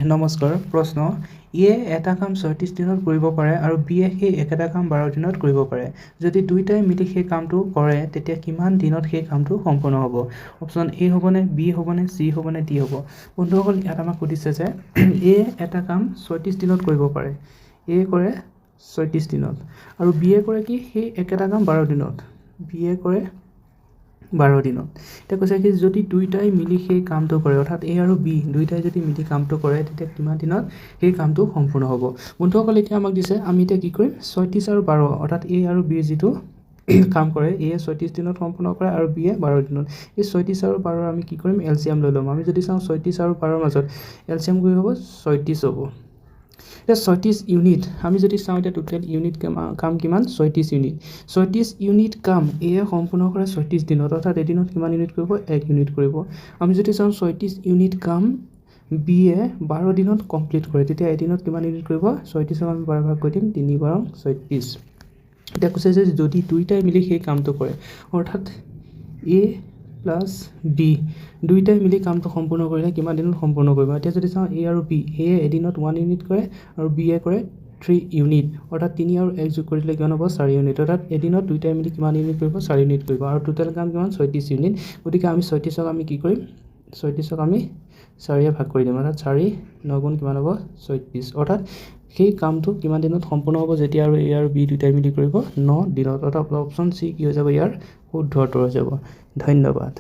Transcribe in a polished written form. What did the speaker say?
নমস্কাৰ। প্ৰশ্ন, এ এটা কাম ৩৬ দিনত কৰিব পাৰে আৰু বিয়ে সেই একেটা কাম ১২ দিনত কৰিব পাৰে। যদি দুয়োটাই মিলি সেই কামটো কৰে তেতিয়া কিমান দিনত সেই কামটো সম্পূৰ্ণ হ'ব? অপশ্যন এ হ'বনে, বি হ'বনে, চি হ'বনে, ডি হ'ব? বন্ধুসকল, ইয়াত আমাক সুধিছে যে এ এটা কাম ৩৬ দিনত কৰিব পাৰে। এ কৰে ৩৬ দিনত আৰু বিয়ে কৰে কি সেই একেটা কাম ১২ দিনত। বিয়ে কৰে ১২ দিনত। এতিয়া কৈছে কি যদি দুয়োটাই মিলি সেই কামটো কৰে, অৰ্থাৎ এ আৰু বি দুয়োটাই যদি মিলি কামটো কৰে তেতিয়া কিমান দিনত সেই কামটো সম্পূৰ্ণ হ'ব? বন্ধুসকল, এতিয়া আমাক দিছে, আমি এতিয়া কি কৰিম, ৩৬ আৰু ১২ অৰ্থাৎ এ আৰু বিৰ যিটো কাম কৰে, এ ৩৬ দিনত সম্পূৰ্ণ কৰে আৰু বিয়ে ১২ দিনত। এই ৩৬ আৰু ১২ আমি কি কৰিম, এলচিয়াম লৈ ল'ম। আমি যদি চাওঁ ৩৬ আৰু ১২ৰ মাজত এলচিয়াম কি হ'ব, ৩৬ হ'ব। এতিয়া ৩৬ ইউনিট আমি যদি চাওঁ, এতিয়া টোটেল ইউনিট কাম কিমান, ৩৬ ইউনিট। ৩৬ ইউনিট কাম এ সম্পূৰ্ণ কৰে ৩৬ দিনত, অৰ্থাৎ এদিনত কিমান ইউনিট কৰিব, ১ ইউনিট কৰিব। আমি যদি চাওঁ ৩৬ ইউনিট কাম বিয়ে ১২ দিনত কমপ্লিট কৰে, তেতিয়া এদিনত কিমান ইউনিট কৰিব, ৩৬ক আমি ১২ ভাগ কৰি দিম, ৩ × ৩৬। এতিয়া কৈছে যে যদি দুয়োটাই মিলি সেই কামটো কৰে, অৰ্থাৎ এ প্লাছ বি দুয়োটাই মিলি কামটো সম্পূৰ্ণ কৰিলে কিমান দিনত সম্পূৰ্ণ কৰিব? এতিয়া যদি চাওঁ এ আৰু বি, এ এদিনত 1 ইউনিট কৰে আৰু বিয়ে কৰে 3 ইউনিট, অৰ্থাৎ 3 আৰু 1 যোগ কৰি দিলে কিমান হ'ব, 4 ইউনিট। অৰ্থাৎ এদিনত দুয়োটাই মিলি কিমান ইউনিট কৰিব, 4 ইউনিট কৰিব আৰু টোটেল কাম কিমান, ৩৬ ইউনিট। গতিকে আমি ৩৬ক আমি কি কৰিম, ৩৬ক আমি 4ৰে ভাগ কৰি দিম, অৰ্থাৎ 4 × 9 কিমান হ'ব, ৩৬। অৰ্থাৎ সেই কামটো কিমান দিনত সম্পূৰ্ণ হ'ব, যেতিয়া আৰু এ আৰু বি দুয়োটাই মিলি কৰিব, 9 দিনত। অৰ্থাৎ অপশ্যন চি কি হৈ যাব, ইয়াৰ শুদ্ধ উত্তৰ হৈ যাব। ধন্যবাদ।